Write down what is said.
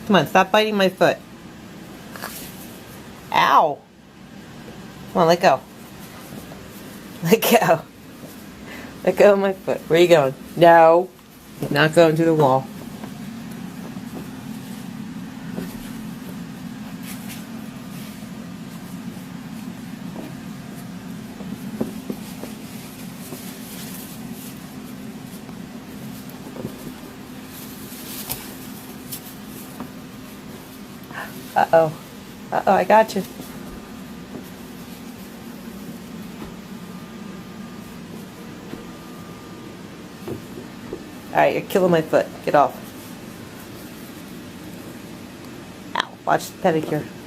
Come on, stop biting my foot. Ow. Come on, let go. Let go. Let go of my foot. Where are you going? No. You're not going to the wall. Uh-oh. Uh-oh, I got you. Alright, you're killing my foot. Get off. Ow. Watch the pedicure.